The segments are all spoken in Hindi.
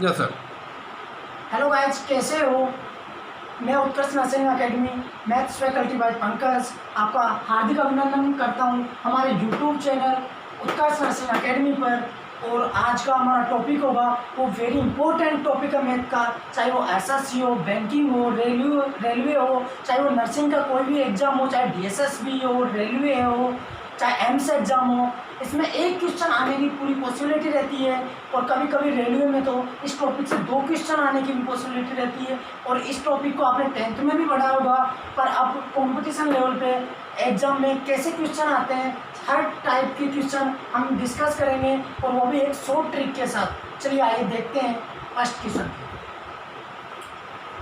Yes sir. हेलो गाइज, कैसे हो? मैं Utkarsh nursing academy maths faculty by Pankaj आपका हार्दिक अभिनंदन करता हूं हमारे YouTube channel Utkarsh nursing academy पर। और आज का हमारा टॉपिक होगा वो वेरी इंपॉर्टेंट टॉपिक है मैथ का, चाहे वो एसएससी हो, बैंकिंग हो, रेलवे हो, चाहे वो नर्सिंग का कोई भी एग्जाम हो, चाहे डीएसएसबी हो, रेलवे हो, चाहे एम्स एग्जाम हो। इसमें एक क्वेश्चन आने की पूरी पॉसिबिलिटी रहती है। और कभी कभी रेलवे में तो इस टॉपिक से 2 क्वेश्चन आने की भी पॉसिबिलिटी रहती है। और इस टॉपिक को आपने 10th में भी पढ़ा होगा, पर अब कंपटीशन लेवल पे एग्जाम में कैसे क्वेश्चन आते हैं, हर टाइप के क्वेश्चन हम डिस्कस करेंगे, और वो भी एक शॉर्ट ट्रिक के साथ। चलिए आइए देखते हैं फर्स्ट क्वेश्चन।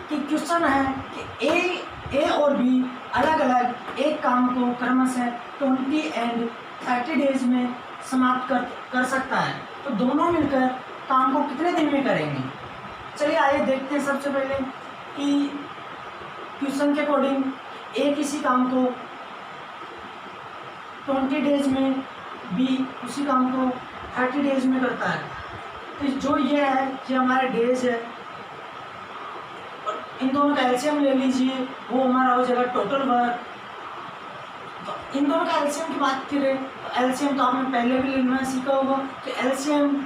कि क्वेश्चन है कि ए और बी अलग अलग एक काम को क्रमशः 20 एंड 30 डेज में समाप्त कर सकता है, तो दोनों मिलकर काम को कितने दिन में करेंगे। चलिए आइए देखते हैं सबसे पहले कि क्वेश्चन के अकॉर्डिंग ए किसी काम को 20 डेज में, बी उसी काम को 30 डेज में करता है। तो जो ये है कि हमारे डेज है, और इन दोनों का एलसीएम ले लीजिए, वो हमारा हो जाएगा टोटल वर्क। तो इन दोनों का एलसीएम की बात करें तो एलसीएम तो आपने पहले भी लेना सीखा होगा। कि एलसीएम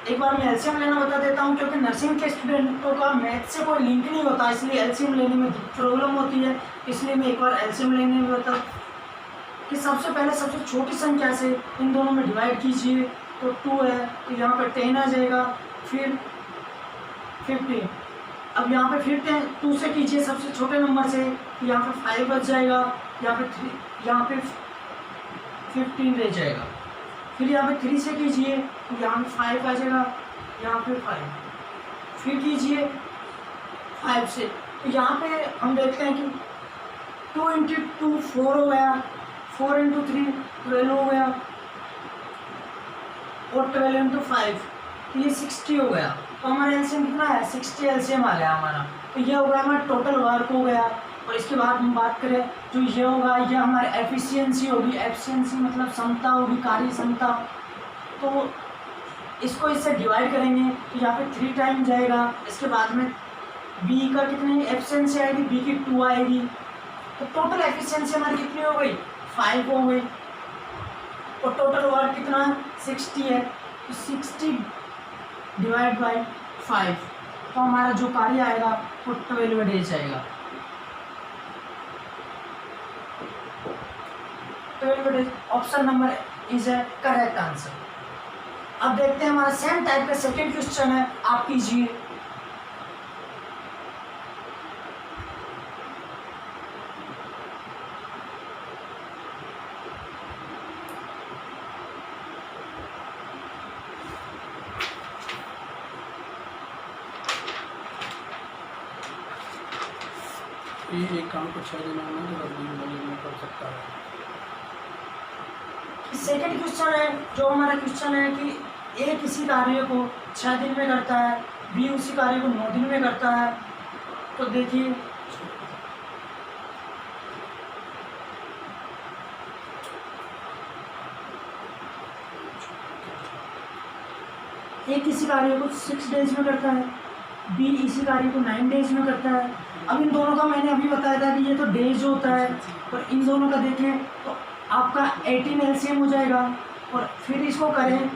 एक बार मैं एलसीएम लेना बता देता हूँ, क्योंकि नर्सिंग के स्टूडेंटों का मैथ से कोई लिंक नहीं होता, इसलिए एलसीएम लेने में प्रॉब्लम होती है। इसलिए मैं एक बार एलसीएम लेने में बता कि सबसे पहले सबसे छोटी संख्या से इन दोनों में डिवाइड कीजिए, तो 2 है तो यहाँ पर 10 आ जाएगा, फिर 15। अब यहाँ पे फिर 2 से कीजिए सबसे छोटे नंबर से, तो यहाँ पे 5 बच जाएगा, यहाँ पे 3, यहाँ पे 15 रह जाएगा। फिर यहाँ पे 3 से कीजिए तो यहाँ पे 5 आ जाएगा, यहाँ पे 5। फिर कीजिए 5 से, तो यहाँ पे हम देखते हैं कि 2 इंटू 2 4 हो गया, 4 इंटू 3 12 हो गया, और 12 इंटू 5 तो ये 60 हो गया। तो हमारा एलसीएम कितना है? 60 एलसीएम आ गया हमारा। तो ये हो गया हमारा टोटल वर्क हो गया। और इसके बाद हम बात करें जो ये होगा, ये हमारी एफिशिएंसी होगी। एफिशिएंसी मतलब क्षमता होगी, कार्य क्षमता। तो इसको इससे डिवाइड करेंगे तो यहाँ पे 3 टाइम जाएगा। इसके बाद में बी का कितनी एफिशिएंसी आएगी? बी की 2 आएगी। तो टोटल एफिशिएंसी हमारी कितनी हो गई? 5 हो गई। और टोटल वर्क कितना? 60 है। तो 60 डिवाइड बाई 5, तो हमारा जो कार्य आएगा वो 12 डेज आएगा। 12 days option number is A correct answer. अब देखते हैं हमारा सेम टाइप का सेकेंड क्वेश्चन है, आप कीजिए। ये एक काम को 6 दिनों में तो 10 दिन में कर सकता है। सेकेंड क्वेश्चन है, जो हमारा क्वेश्चन है कि ए किसी कार्य को 6 दिन में करता है, बी उसी कार्य को 9 दिन में करता है। तो देखिए ए किसी कार्य को 6 डेज में करता है, बी इसी कार्य को 9 डेज में करता है। अब इन दोनों का मैंने अभी बताया था कि ये तो डेज होता है, और इन दोनों का देखें तो आपका 18 एलसीएम हो जाएगा। और फिर इसको करें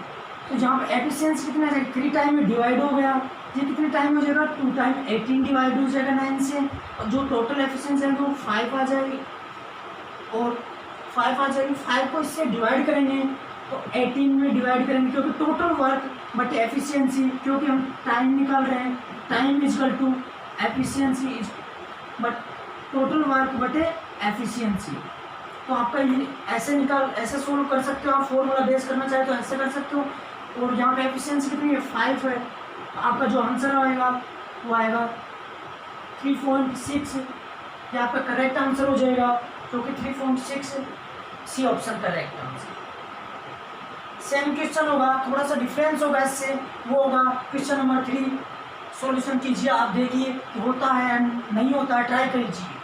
तो जहाँ पर एफिशिएंसी कितना है? 3 टाइम में डिवाइड हो गया। ये कितने टाइम हो जाएगा? 2 टाइम 18 डिवाइड हो जाएगा 9 से, और जो टोटल एफिशिएंसी है वो 5 आ जाएगी। और 5 आ जाएगी, 5 को इससे डिवाइड करेंगे तो 18 में डिवाइड करेंगे, क्योंकि टोटल वर्क बट एफिशिएंसी, क्योंकि हम टाइम निकाल रहे हैं, time is equal to efficiency is but total work बटे एफिशिएंसी। तो आपका ये ऐसे सोल्व कर सकते हो आप। फॉर्मूला बेस करना चाहे तो ऐसे कर सकते हो। और यहाँ पे एफिशिएंसी कितनी है? 5 है। तो आपका जो आंसर आएगा वो आएगा 3.6। ये आपका करेक्ट आंसर हो जाएगा, क्योंकि 3.6 C option correct answer. Same question होगा, थोड़ा सा डिफरेंस होगा इससे, वो होगा क्वेश्चन नंबर 3। सॉल्यूशन कीजिए, आप देखिए कि होता है या नहीं होता है, ट्राई कीजिए।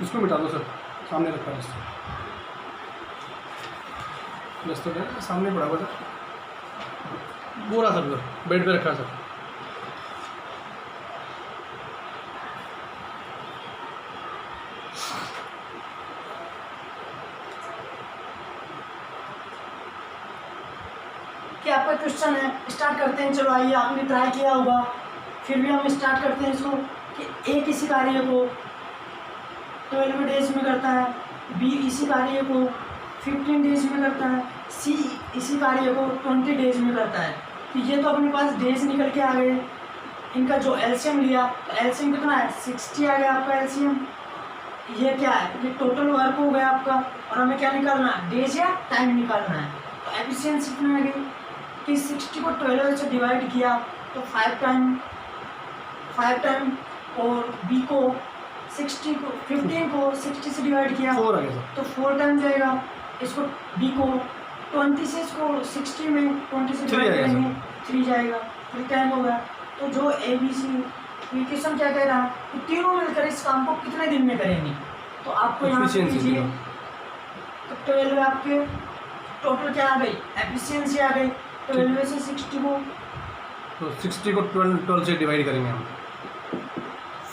इसको मिटा दो सर, सामने रखा है डस्टर है, सामने पड़ा हुआ सर, पूरा सर बेड पे रखा है सर। क्या आपका क्वेश्चन है? स्टार्ट करते हैं। चलो आइए, आपने ट्राई किया होगा, फिर भी हम स्टार्ट करते हैं इसको कि ए किसी कार्य को 12 डेज में करता है, बी इसी कार्य को 15 डेज में करता है, सी इसी कार्य को 20 डेज में करता है। तो ये तो अपने पास डेज निकल के आ गए। इनका जो एलसीएम लिया, तो एलसीएम कितना है? 60 आ गया आपका एलसीएम। ये क्या है? ये टोटल वर्क हो गया आपका, और हमें क्या निकालना है? डेज या टाइम निकालना है। तो एफिशिएंसी कितनी आ गई कि 60 को 12 से डिवाइड किया तो 5 टाइम, और बी को 15 को 60 से डिवाइड किया 4 आ गया सर। तो 4 टाइम जाएगा। इसको बी को 20 से, इसको 60 में 20 से 3 डिवाइड आएगा करेंगे, 3 जाएगा, 3 टाइम हो गया। तो जो ए बी सी ये क्वेश्चन क्या कह रहा है कि तीनों मिलकर इस काम को कितने दिन में करेंगे। तो आपको यहाँ पे Efficiency कीजिए, देखो। तो 12 आपके टोटल क्या आ गई? एफिशिएंसी आ गई। 12 से 60 को, तो 60 को 12 से डिवाइड करेंगे हम,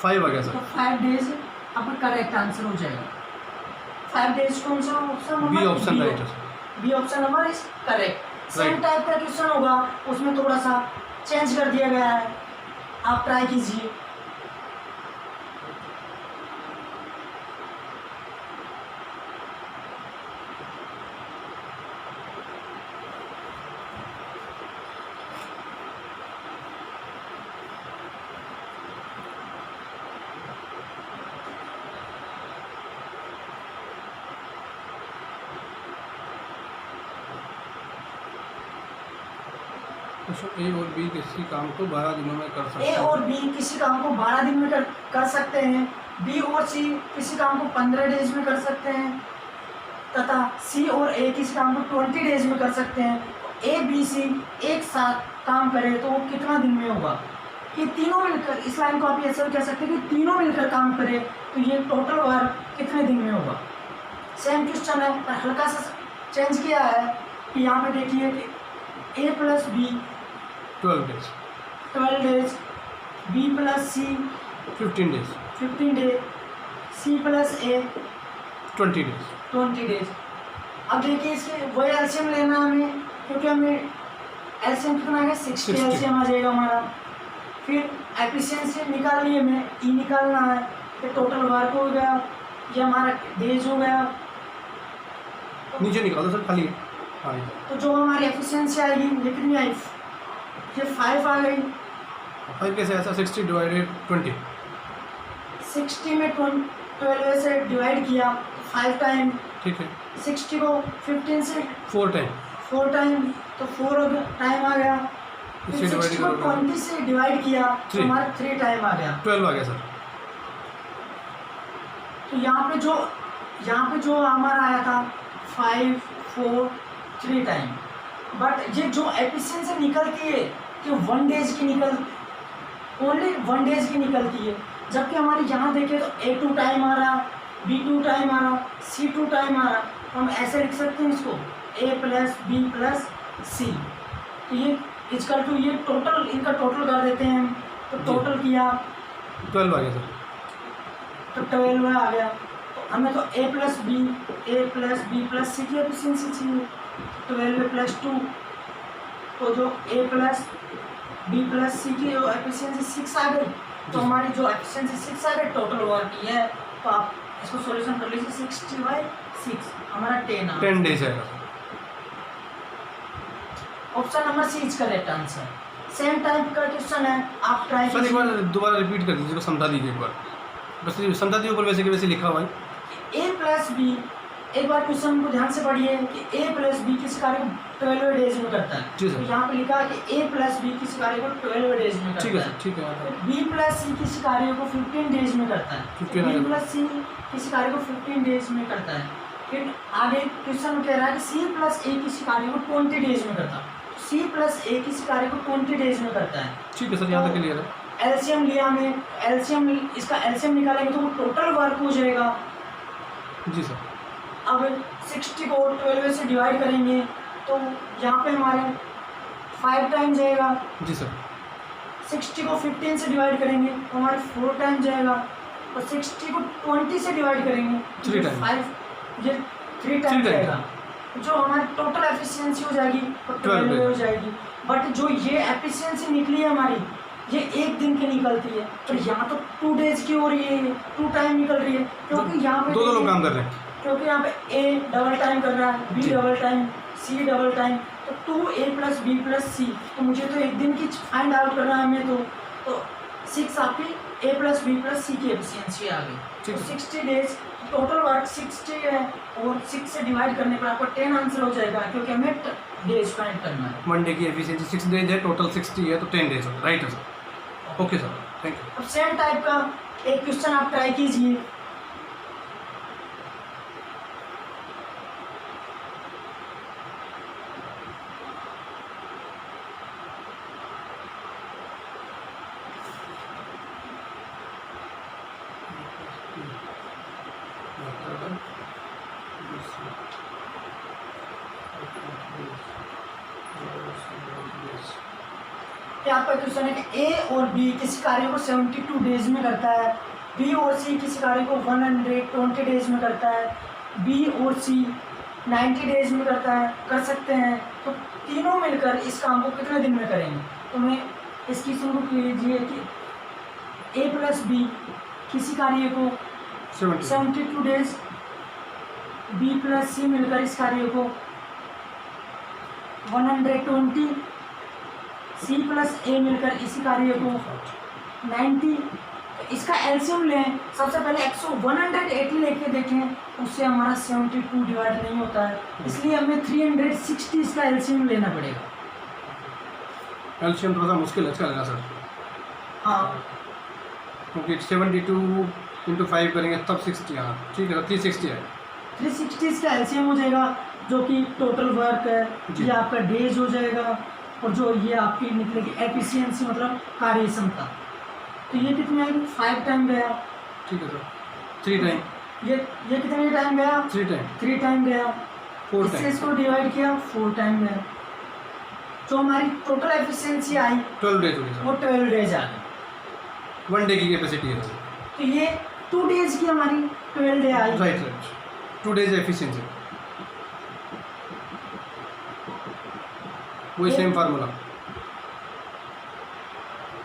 5 आ गया तो सर। 5 डेज आपका करेक्ट आंसर हो जाएगा। 5 डेज कौन सा ऑप्शन? बी ऑप्शन राइट है sir. B option number is correct. Same Right. Type का क्वेश्चन होगा, उसमें थोड़ा सा चेंज कर दिया गया है, आप ट्राई कीजिए। क्वेश्चन ए और बी किसी काम को 12 दिनों में कर सकते ए हैं। और बी किसी काम को 12 दिन में कर सकते हैं। बी और सी किसी काम को 15 डेज में कर सकते हैं, तथा सी और ए किसी काम को 20 डेज में कर सकते हैं। ए बी सी एक साथ काम करे तो वो कितना दिन में होगा? कि तीनों मिलकर, इस लाइन को आप ऐसे भी कह सकते हैं कि तीनों मिलकर काम करे तो ये टोटल वर्क कितने दिन में होगा। सेम क्वेश्चन है पर हल्का सा चेंज किया है कि यहाँ पे देखिए कि A plus B 12 days, 12 days, B plus C 15 days, 15 days, C plus A 20 days. 20 days. अब देखिए इसके वही एलसीएम लेना है हमें, क्योंकि हमें एलसीएम कितना है? 60 एलसीएम आ जाएगा हमारा। फिर एफिशिएंसी निकाल लिए, हमें ई निकालना है, फिर टोटल वर्क हो गया, ये हमारा डेज हो गया। नीचे निकालो सर, खाली है। हाँ ये तो जो हमारी एफिशिएंसी आएगी ये कितनी आई? ये 5 आ गई। 5 कैसे ऐसा? 60 डिवाइडेड 20, 60 में 12 से डिवाइड किया तो 5 टाइम, ठीक है। 60 को 15 से 4 टाइम 4 टाइम, तो 4 टाइम आ गया। इससे फिर डिवाइड 60 को करो, 20 से डिवाइड किया तो 3 हमारा 3 टाइम आ गया। 12 आ गया सर। तो यहाँ पे जो हमारा आया था 5 4 3 टाइम, बट ये जो एफिशिएंसी निकलती है कि 1 डेज की ओनली 1 डेज की निकलती है, जबकि हमारी यहाँ देखें तो A2 टाइम आ रहा, B2 टाइम आ रहा, C2 टाइम आ रहा। तो हम ऐसे लिख सकते हैं इसको A प्लस बी प्लस सी। तो ये इजकल टू ये टोटल, इनका टोटल कर देते हैं हम। तो टोटल किया 12 आ गया सर। तो 12 आ गया। तो हमें तो A प्लस बी प्लस सी की एफिशिएंसी चाहिए। 12 प्लस 2, तो जो A प्लस बी प्लस सी की एफिशिएंसी 6 आ गई। तो हमारी जो एफिशिएंसी 6 आ गई, टोटल वर्क ये है। तो आप इसको सॉल्यूशन कर लीजिए, 60/6 हमारा 10 आ 10 डेज आएगा। Option number C is correct answer. Same type का क्वेश्चन है, आप ट्राई सर एक बार दोबारा रिपीट कर दीजिए, समझा दीजिए एक बार, बस समझा दीजिए ऊपर वैसे के वैसे लिखा हुआ है। ए प्लस बी, एक बार क्वेश्चन को ध्यान से पढ़िए कि ए प्लस बी किस कार्य को 12 डेज में करता है। जी सर। तो यहाँ पे लिखा है कि ए प्लस बी किस कार्य को 12 डेज में करता ठीक है सर, ठीक है। बी प्लस सी किसी कार्य को 15 डेज में करता है। 15 बी डेज। प्लस सी किसी कार्य को 15 डेज में करता है। फिर आगे क्वेश्चन कह रहा है कि सी प्लस ए किसी कार्य को 20 डेज में करता है। सी प्लस ए किसी कार्य को 20 डेज में करता है। ठीक है सर, यहाँ तक क्लियर है। एलसीएम लिया हमें, इसका एलसीएम निकालेंगे तो वो टोटल वर्क हो जाएगा जी सर। अब 60 को 12 से डिवाइड करेंगे तो यहाँ पे हमारे 5 टाइम जाएगा। जी सर। 60 को 15 से डिवाइड करेंगे तो हमारे 4 टाइम जाएगा, और 60 को 20 से डिवाइड करेंगे 3 टाइम। 5 ये 3 टाइम टाइम। जाएगा। जो हमारी टोटल एफिशिएंसी हो जाएगी वो 12 हो जाएगी। बट जो ये एफिशिएंसी निकली है हमारी, ये एक दिन की निकलती है, पर यहाँ तो 2 डेज की हो रही है, 2 टाइम निकल रही है, क्योंकि यहाँ पे दो लोग काम कर रहे हैं। क्योंकि यहाँ पे ए डबल टाइम कर रहा है, बी जी। Double time, C double time, तो 2a + b + c, तो मुझे तो एक दिन की फाइंड आउट करना है हमें, तो 6 आपकी a + b + c की एफिशिएंसी आ गई। ठीक तो है। 60 डेज टोटल वर्क 60 है, और 6 से डिवाइड करने पर आपको 10 आंसर हो जाएगा, क्योंकि हमें डेज फाइंड करना है। मंडे की एफिशिएंसी 6 डेज है, टोटल 60 है, तो 10 डेज होगा। राइट है sir. Okay sir, thank you. अब सेम टाइप का एक क्वेश्चन आप ट्राई कीजिए। कि आपका क्वेश्चन है कि ए और बी किसी कार्य को 72 डेज में करता है, बी और सी किसी कार्य को 120 डेज में करता है, बी और सी 90 डेज में कर सकते हैं, तो तीनों मिलकर इस काम को कितने दिन में करेंगे। तो मैं इस क्वेश्चन को लीजिए कि ए + बी किसी कार्य को 72 डेज, बी + सी मिलकर इस कार्य को 120, सी + ए मिलकर इसी कार्य को 90, तो इसका एलसीएम लें। सबसे पहले 180 लेके देखें, उससे हमारा 72 डिवाइड नहीं होता है, इसलिए हमें 360 इसका एलसीएम लेना पड़ेगा। एलसीएम थोड़ा सा मुश्किल है इसका लेना सर, हाँ, क्योंकि 72 × 5 करेंगे तब 60। हाँ ठीक है सर, 360 है। 360 इसका एलसीएम हो जाएगा, जो कि टोटल वर्क है, जी। ये आपका डेज हो जाएगा, और जो ये आपकी निकलेगी एफिशिएंसी मतलब कार्य क्षमता, तो ये कितनी आएगी 5 टाइम गया। ठीक है सर, 3 टाइम। ये कितने टाइम गया 3 टाइम गया। 4 इससे टाइम। इसको डिवाइड किया 4 टाइम गया, जो हमारी टोटल एफिशिएंसी आई 12 डेज हो गए वो सर। 12 डेज आ गई। 1 डे की कैपेसिटी है सर। तो ये 2 डेज की हमारी 12 day I. Right, 2 days efficiency, वही सेम फार्मूला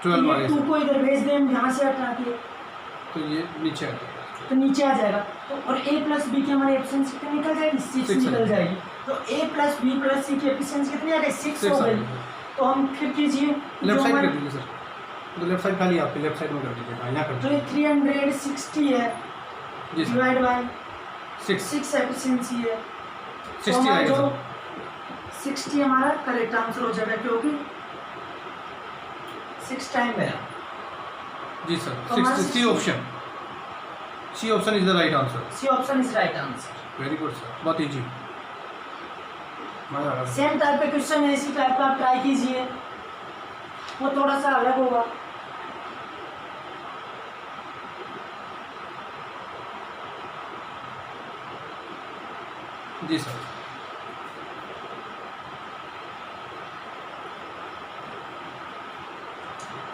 12 आ गए 2 सर, को इधर भेज दें यहाँ से हटा के, तो ये नीचे आ गया। तो नीचे आ जाएगा। तो और a + b की हमारी एफिशिएंसी कितनी निकल जाएगी 6 6 निकल जाएगी। तो a + b + c की एफिशिएंसी कितनी आ गई 6 हो गई। तो हम फिर कीजिए लेफ्ट साइड कर दीजिए सर, तो लेफ्ट साइड खाली आपके लेफ्ट साइड में कर दीजिए। हाँ यहाँ कर तो ये 360 है जी सर, डिवाइड बाय 6 एफिशिएंसी है, 60 आएगा जो सर। 60 हमारा करेक्ट आंसर हो जाएगा, क्योंकि 6 टाइम गया। जी सर, तो हमारा 60 C option, C option is the right answer. C option is right answer. Very good sir, बहुत इजी, मजा आ रहा है। सेम टाइप का क्वेश्चन है, इसी टाइप का आप ट्राई कीजिए, वो थोड़ा सा अलग होगा। जी सर।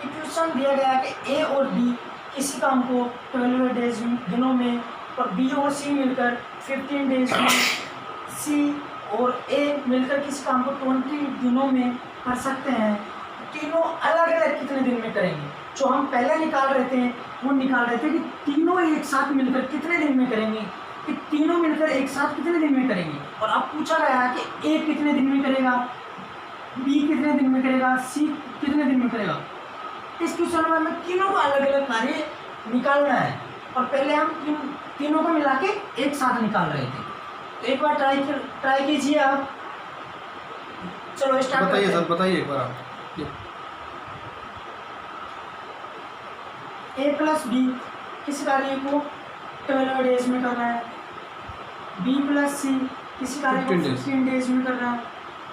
क्वेश्चन दिया गया है कि ए और बी किसी काम को 12 डेज दिनों में, और बी और सी मिलकर 15 डेज में, सी और ए मिलकर किसी काम को 20 दिनों में कर सकते हैं। तीनों अलग अलग कितने दिन में करेंगे। जो हम पहले निकाल रहे थे वो निकाल रहे थे कि तीनों एक साथ मिलकर कितने दिन में करेंगे, कि तीनों मिलकर एक साथ कितने दिन में करेंगे। और अब पूछा गया है कि ए कितने दिन में करेगा, बी कितने दिन में करेगा, सी कितने दिन में करेगा। इस क्वेश्चन में हमें तीनों का अलग अलग कार्य निकालना है, और पहले हम तीनों को मिला के एक साथ निकाल रहे थे। तो एक बार ट्राई कीजिए आप। चलो स्टार्ट बताइए करते सर, हैं। बताइए एक बार आप। ए + बी किसी कार्य को 12 डेज में कर रहा है, बी + सी किसी कार्य को 15 डेज में कर रहा है,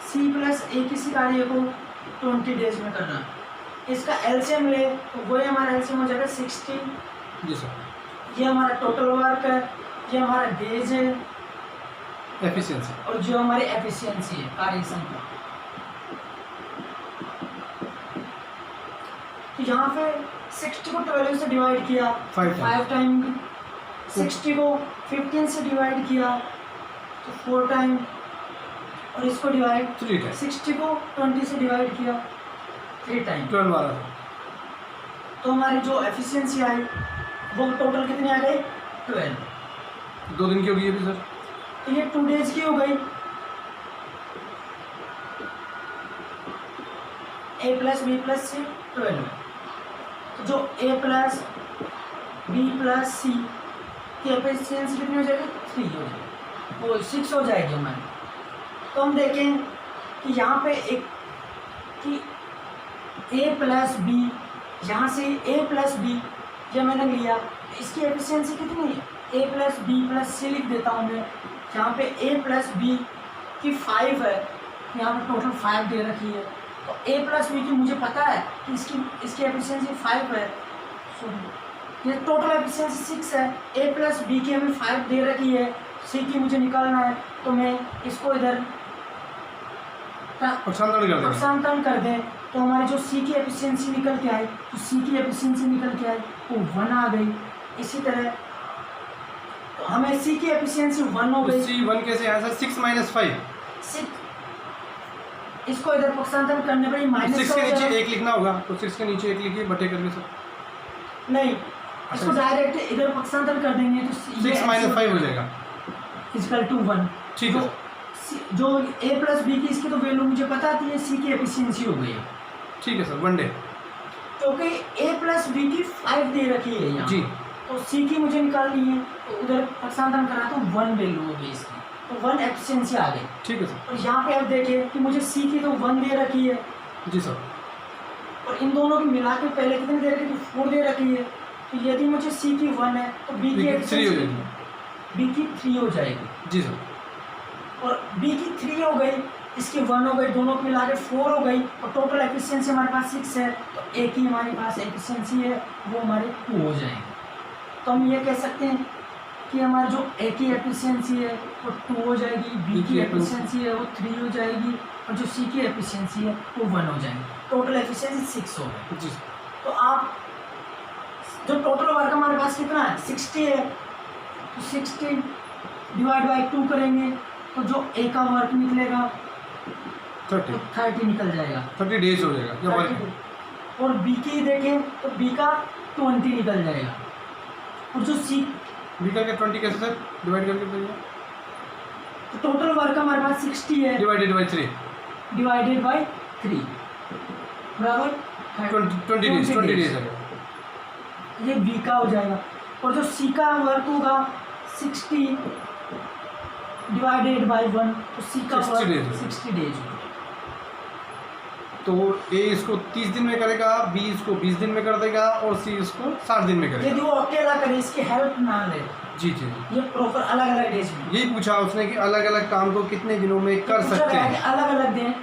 सी + ए किसी कार्य को 20 डेज में कर रहा है। इसका एलसीएम ले तो वही हमारा एलसीएम हो जाएगा 60। जी सर। ये हमारा टोटल वर्क है, ये हमारा डेज है एफिशिएंसी। और जो हमारी एफिशिएंसी है, कार्य क्षमता। तो यहाँ पे 60 को 12 से डिवाइड किया 5 टाइम, 60 को 15 से डिवाइड किया तो 4 टाइम, और इसको डिवाइड 3 टाइम, 60 को 20 से डिवाइड किया 3 टाइम। 12 आ रहा तो हमारी जो एफिशिएंसी आई वो टोटल कितनी आ गई? 12। 2 दिन की होगी ये भी सर। तो ये 2 डेज की हो गई। a प्लस बी प्लस सी 12। तो जो a प्लस बी प्लस सी की एफिशिएंसी कितनी हो जाएगी? 3 हो जाएगी, वो 6 हो जाएगी हमारी। तो हम देखें कि यहाँ पे एक कि a प्लस बी, यहाँ से a प्लस बी जब मैंने लिया इसकी एफिशिएंसी कितनी है? a प्लस बी प्लस सी लिख देता हूँ मैं। यहाँ पे a प्लस बी की 5 है, यहाँ पे टोटल 5 दे रखी है। तो a प्लस बी की मुझे पता है कि इसकी एफिशिएंसी 5 है, सॉरी ये टोटल एफिशिएंसी 6 है। a प्लस बी की हमें 5 दे रखी है, c की मुझे निकालना है। तो मैं इसको इधर पक्षांतरण कर दें तो हमारी जो c की एफिशिएंसी निकल के आई, तो c की एफिशिएंसी निकल के आई वो 1 आ गई। इसी तरह तो हमें c की एफिशिएंसी 1 हो गई। c 1 कैसे आया सर? 6 माइनस 5। 6 इसको इधर पक्षांतरण करने पर माइनस 6 के नीचे 1 लिखना होगा, तो 6 के नीचे 1 लिखिए बटे करके सर। नहीं, इसको डायरेक्ट इधर पक्षांतरण कर देंगे तो 6 माइनस 5 हो जाएगा इक्वल टू 1। ठीक है। जो a प्लस बी की इसकी तो वैल्यू मुझे पता थी, ये c की एफिशिएंसी हो गई है। ठीक है सर, 1 डे। क्योंकि a प्लस बी की 5 दे रखी है यहाँ जी, तो c की मुझे निकालनी है, तो उधर पक्षांतरण करा तो 1 वैल्यू हो गई इसकी, तो 1 एफिशिएंसी आ गई। ठीक है सर। और यहाँ पे आप देखिए कि मुझे c की तो 1 दे रखी है जी सर। और इन दोनों की मिला के पहले कितनी दे रखी है? 4 दे रखी है। तो यदि मुझे c की 1 है तो b की 3 हो जाएगी। b की 3 हो जाएगी। जी सर। और b की 3 हो गई, इसकी 1 हो गई, दोनों को मिला के 4 हो गई, और टोटल एफिशिएंसी हमारे पास 6 है। तो a की हमारे पास एफिशिएंसी है वो हमारे 2 हो जाएंगे। तो हम ये कह सकते हैं कि हमारी जो a की एफिशिएंसी है वो 2 हो जाएगी, b की एफिशिएंसी है वो 3 हो जाएगी, और जो c की एफिशिएंसी है वो 1 हो जाएगी। टोटल एफिशिएंसी 6 हो गई। जी। तो आप जो टोटल वर्क हमारे पास कितना है? 60 है, तो 60 डिवाइड बाई 2 करेंगे तो जो a का वर्क निकलेगा 30 30 निकल जाएगा, 30 डेज हो जाएगा क्या वर्क? 30। और b की देखें तो b का 20 निकल जाएगा, और जो c बी का 20 कैसे सर डिवाइड करके बताइए? तो टोटल वर्क हमारे पास 60 है डिवाइडेड बाई 3 डिवाइडेड बाई 3 बराबर 20 डेज है। ये b का हो जाएगा। और जो c का वर्क होगा 60 डिवाइडेड बाई 1, तो c का 60 वर्क days। 60 डेज। तो ए इसको 30 दिन में करेगा, बी इसको 20 दिन में कर देगा, और सी इसको 60 दिन में करेगा। यदि वो अकेला करे, इसकी हेल्प ना ले, जी जी जी। ये प्रॉपर अलग अलग डेज में यही पूछा उसने कि अलग अलग काम को कितने दिनों में कर सकते हैं। अलग अलग दें,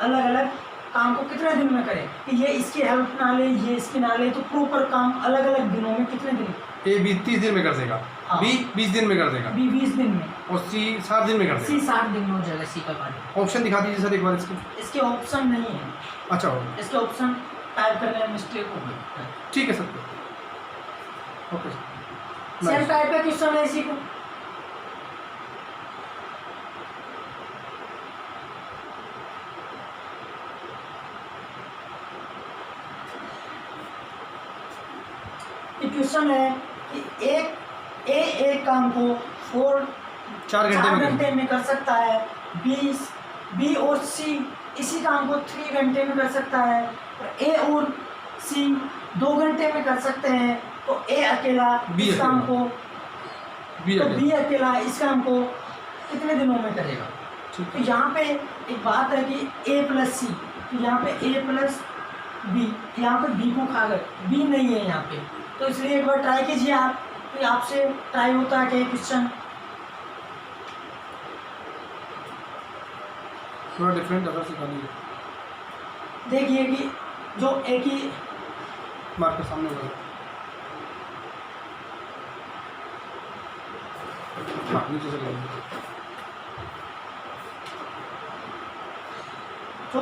अलग अलग काम को कितने दिन में करें, कि ये इसकी हेल्प ना ले, ये इसकी ना ले, तो प्रॉपर काम अलग अलग दिनों में कितने दिन? ए बी 30 दिन में कर देगा, हाँ। बी 20 दिन में कर देगा, बी 20 दिन में, और सी 60 दिन में कर सी देगा। 60 दिन में हो जाएगा सी का कार्य। ऑप्शन दिखा दीजिए सर एक बार इसके। इसके ऑप्शन नहीं है, अच्छा हो, इसके ऑप्शन टाइप करने में मिस्टेक हो गई। ठीक है sir. Okay sir. Same type का क्वेश्चन है इसी को। क्वेश्चन है कि एक काम को 4 घंटे में कर सकता है, बी और सी इसी काम को 3 घंटे में कर सकता है, और ए और सी 2 घंटे में कर सकते हैं। तो ए अकेला इस काम को, तो बी अकेला इस काम को कितने दिनों में करेगा? तो यहाँ पे एक बात है कि ए प्लस सी, तो यहाँ पे ए प्लस बी, यहाँ पे बी को खा गए, बी नहीं है यहाँ पे, तो इसलिए एक बार ट्राई कीजिए आप, तो आपसे ट्राई होता है क्या क्वेश्चन? थोड़ा डिफरेंट अगर सिखा दीजिए। देखिए कि जो एक ही मार्क के सामने होगा। हाँ नीचे से लेंगे। जो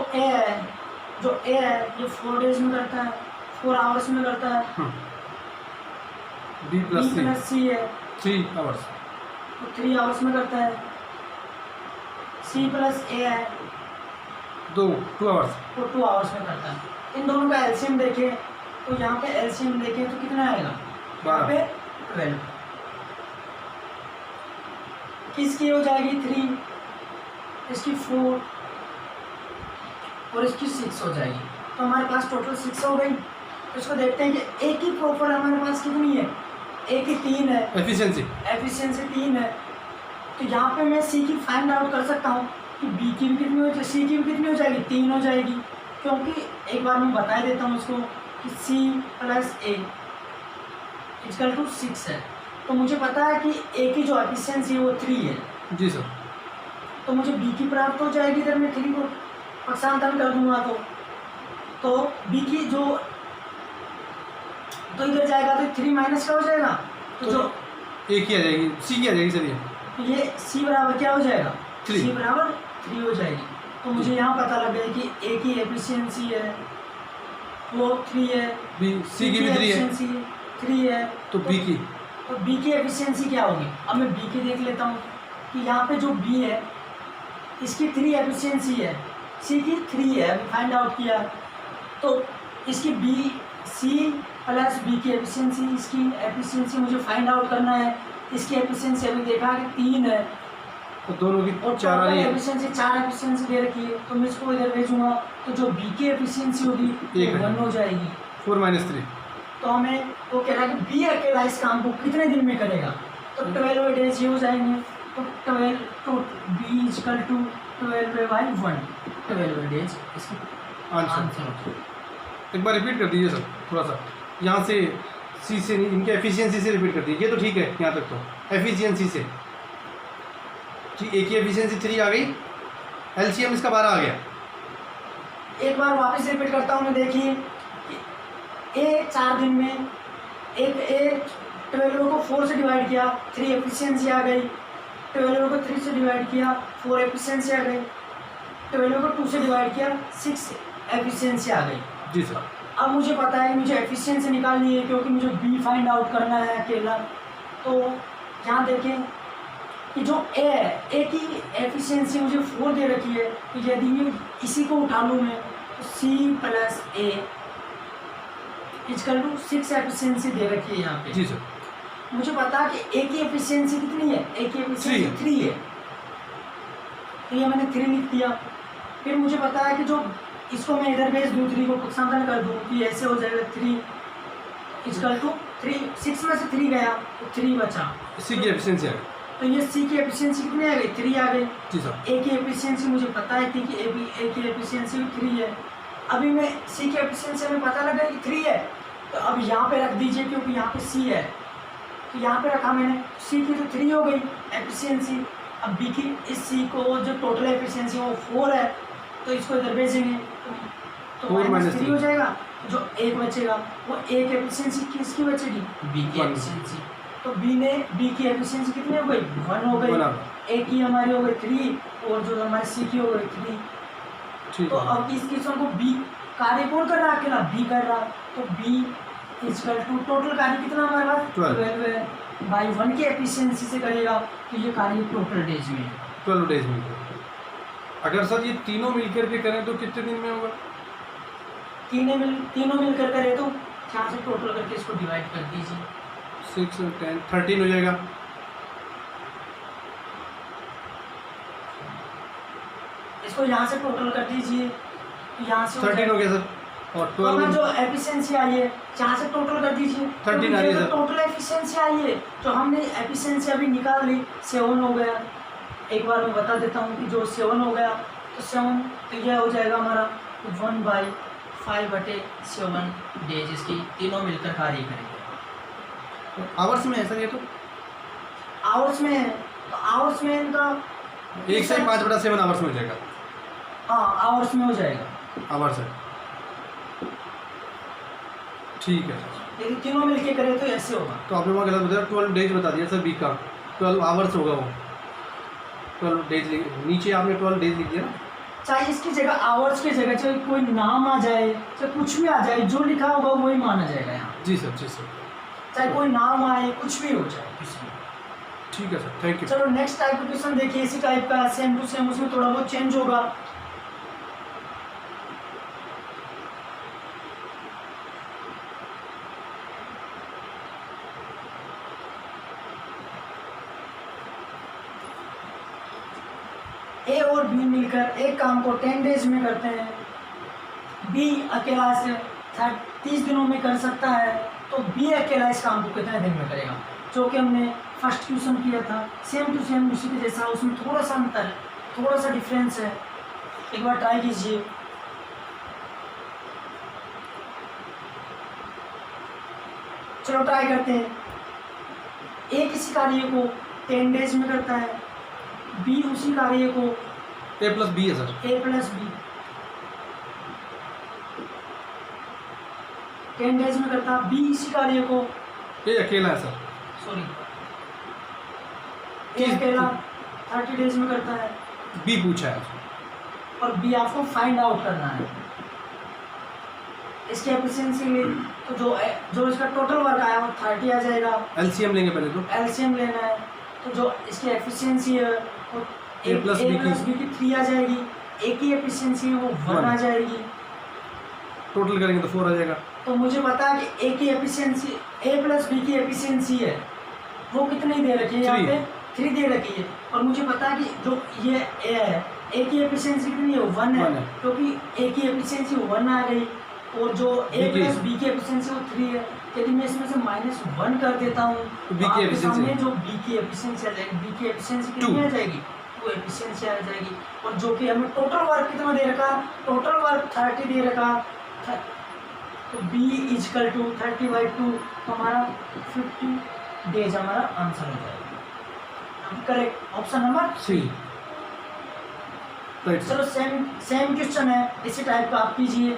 ए है ये 4 डेज में करता है, 4 आवर्स में करता है। बी बी प्लस प्लस सी है 3 आवर्स। तो 3 आवर्स में करता है। सी प्लस ए है 2 आवर्स। तो 2 आवर्स में करता है। इन दोनों का एलसीएम देखें तो यहाँ पे एलसीएम देखें तो कितना आएगा, यहाँ पे 12। किसकी हो जाएगी 3, इसकी 4 और इसकी 6 हो जाएगी। तो हमारे पास टोटल 6 हो गई। तो इसको देखते हैं कि एक ही प्रॉपर हमारे पास कितनी है, एक ही 3 है, एफिशिएंसी 3 है। तो यहाँ पे मैं सी की फाइंड आउट कर सकता हूँ कि बी की भी कितनी हो जाएगी, सी की भी कितनी हो जाएगी, 3 हो जाएगी। क्योंकि एक बार मैं बता देता हूँ उसको कि C plus A equal to 6 है। तो मुझे पता है कि ए की जो एफिशिएंसी है वो 3 है। जी सर। तो मुझे बी की प्राप्त हो जाएगी। इधर मैं 3 को पक्षांतरण कर दूंगा तो बी की जो, तो इधर जाएगा तो 3 माइनस का हो जाएगा। तो जो ए की आ जाएगी, सी की आ जाएगी सर। तो ये सी बराबर क्या हो जाएगा, 3। सी बराबर 3 हो जाएगी। तो मुझे यहाँ पता लग गया कि ए की एफिशिएंसी है वो 3 है, बी सी की भी 3 है, एफिशिएंसी 3 है। तो बी की, तो बी की एफिशिएंसी क्या होगी। अब मैं बी की देख लेता हूँ कि यहाँ पे जो बी है इसकी 3 एफिशिएंसी है, सी की 3 है, अभी फाइंड आउट किया। तो इसकी बी सी प्लस बी की एफिशिएंसी, इसकी एफिशिएंसी मुझे फाइंड आउट करना है। इसकी एफिशिएंसी अभी देखा कि 3 है, तो दोनों की और 4 आ रही है। एफिशिएंसी 4 एफिशिएंसी दे रखी है। तो मैं इसको इधर भेजूंगा तो जो बी की एफिशिएंसी होगी एक वो 1 हो जाएगी। 4 - 3। तो हमें वो कह रहा है कि बी अकेला इस काम को कितने दिन में करेगा। तो 12 डेज ये हो जाएंगे। तो 12 to be equal to 12/1, 12 days इसकी आंसर। आंसर। एक बार रिपीट कर दीजिए सर थोड़ा सा, यहाँ से सी से नहीं, इनके एफिशिएंसी से रिपीट कर दीजिए। तो ठीक है यहाँ तक तो एफिशिएंसी से जी। ए की एफिशिएंसी 3 आ गई, एलसीएम इसका 12 आ गया। एक बार वापस रिपीट करता हूँ मैं, देखिए कि ए 4 दिन में एक 12 को 4 से डिवाइड किया, 3 एफिशिएंसी आ गई। 12 को 3 से डिवाइड किया, 4 एफिशिएंसी आ गई। 12 को 2 से डिवाइड किया, 6 एफिशिएंसी आ गई। जी सर। अब मुझे पता है कि मुझे एफिशिएंसी निकालनी है क्योंकि मुझे बी फाइंड आउट करना है अकेला। तो यहाँ देखें कि जो ए है, ए की एफिशिएंसी मुझे 4 दे रखी है। तो यदि मैं इसी को उठा लूँ मैं तो C plus A equal to 6 efficiency दे रखी है यहाँ पे। जी सर। मुझे पता है कि ए की एफिशिएंसी कितनी है, ए की एफिशिएंसी 3 है। तो ये मैंने 3 लिख दिया। फिर मुझे पता है कि जो इसको मैं इधर भेज दूँ, 3 को पक्षांतरण कर दूँ कि ऐसे हो जाएगा 3 इक्वल टू 3, 6 में से 3 गया तो 3 बचा। सी की एफिशिएंसी आ गई। तो ये सी की एफिशिएंसी कितनी आ गई, 3 आ गई। जी सर। ए की एफिशिएंसी मुझे पता है कि ए की एफिशिएंसी भी 3 है। अभी मैं सी की एफिशिएंसी में पता लगा कि 3 है। तो अब यहाँ पे रख दीजिए क्योंकि यहाँ पे सी है। तो यहाँ पे रखा मैंने, सी की तो 3 हो गई एफिशिएंसी। अब बी की इस सी को जो टोटल एफिशिएंसी है वो 4 है। तो इसको इधर भेजेंगे तो 4 - -3 हो जाएगा। जो 1 बचेगा वो एक एफिशिएंसी किसकी बचेगी, बी की 1। एफिशिएंसी। तो बी की एफिशिएंसी कितनी हो गई, 1 हो गई। 1 ए की हमारी हो गई 3 और जो हमारी सी की हो गई 3। ठीक तो है। अब इस क्वेश्चन को बी कार्य कौन कर रहा है, अकेला बी कर रहा। तो बी इक्वल टू टोटल कार्य कितना हमारे पास 12 है, बाई 1 की एफिशिएंसी से करेगा। तो ये कार्य टोटल डेज में 12 डेज में। अगर सर ये तीनों मिलकर के करें तो कितने दिन में होगा। तीनों मिलकर करे तो यहाँ से टोटल करके इसको डिवाइड कर दीजिए। 6 और 10 13 हो जाएगा। इसको यहाँ से टोटल कर दीजिए तो यहाँ से 13 हो गया सर। और तो हमें 12 जो एफिशिएंसी आई है यहाँ से टोटल कर दीजिए। 13 आ रही है सर। टोटल एफिशिएंसी आई है जो हमने एफिशिएंसी अभी निकाल ली 7 हो गया। एक बार मैं बता देता हूँ कि जो 7 हो गया तो 7 तो यह हो जाएगा हमारा 1/5/7 डेज। इसकी तीनों मिलकर कार्य करेंगे। आवर्स में है सर ये तो। आवर्स में है तो आवर्स में इनका 1 से 5/7 आवर्स में हो जाएगा। हाँ आवर्स में हो जाएगा। आवर्स है, ठीक है सर। यदि तीनों मिलके करें तो ऐसे होगा। तो आपने वहाँ गलत बताया, 12 डेज बता दिया सर बी का। 12 आवर्स होगा वो, 12 डेज नीचे आपने 12 डेज लिख दिया ना। चाहे इसकी जगह आवर्स की जगह चाहे कोई नाम आ जाए, चाहे कुछ भी आ जाए, जो लिखा होगा वही माना जाएगा यहाँ। जी सर, जी सर, चाहे कोई नाम आए, कुछ भी हो जाए किसी में। ठीक है सर, थैंक यू। चलो नेक्स्ट टाइप का क्वेश्चन देखिए, इसी टाइप का सेम टू सेम, उसमें थोड़ा बहुत चेंज होगा। ए और बी मिलकर एक काम को 10 डेज में करते हैं। बी अकेला से 30 दिनों में कर सकता है, तो बी अकेला इस काम को कितने दिन में करेगा, जो कि हमने फर्स्ट क्वेश्चन किया था। सेम टू सेम उसी के जैसा, उसमें थोड़ा सा अंतर है, थोड़ा सा डिफरेंस है। एक बार ट्राई कीजिए। चलो ट्राई करते हैं। ए किसी कार्य को 10 डेज में करता है, बी उसी कार्य को ए प्लस बी है सर। ए प्लस बी 10 डेज में करता है, बी इसी कार्य को, ए अकेला है सर। सॉरी, ए अकेला 30 डेज में करता है, बी पूछा है और बी आपको फाइंड आउट करना है इसकी एफिशिएंसी में। तो जो इसका टोटल वर्क आया वो 30 आ जाएगा। एलसीएम लेंगे पहले तो। एलसीएम लेना है, तो जो इसकी एफिशिएंसी है वो A प्लस बी की 3 आ जाएगी। ए की एफिशिएंसी है वो 1 आ जाएगी। टोटल करेंगे तो 4 आ जाएगा। तो मुझे पता है कि ए की एफिशिएंसी, ए प्लस बी की एफिशिएंसी है वो कितनी दे रखी है, यहाँ पे 3 दे रखी है। और मुझे पता है कि जो ये ए है, ए की एफिशिएंसी कितनी है, 1 है, क्योंकि ए की एफिशिएंसी 1 आ गई, और जो ए प्लस बी की एफिशिएंसी वो 3 है। यदि मैं इसमें से -1 कर देता हूँ तो बी की एफिशिएंसी, जो बी की एफिशिएंसी आ जाएगी, बी की एफिशिएंसी कितनी आ जाएगी, वो एफिशिएंसी आ जाएगी। और जो कि हमें टोटल वर्क कितना दे रखा, टोटल वर्क 30 दे रखा, तो बी इजकल टू 30/2, तो हमारा 50 डेज हमारा आंसर हो जाएगा। Correct option number C. चलो सेम क्वेश्चन है, इसी टाइप का आप कीजिए।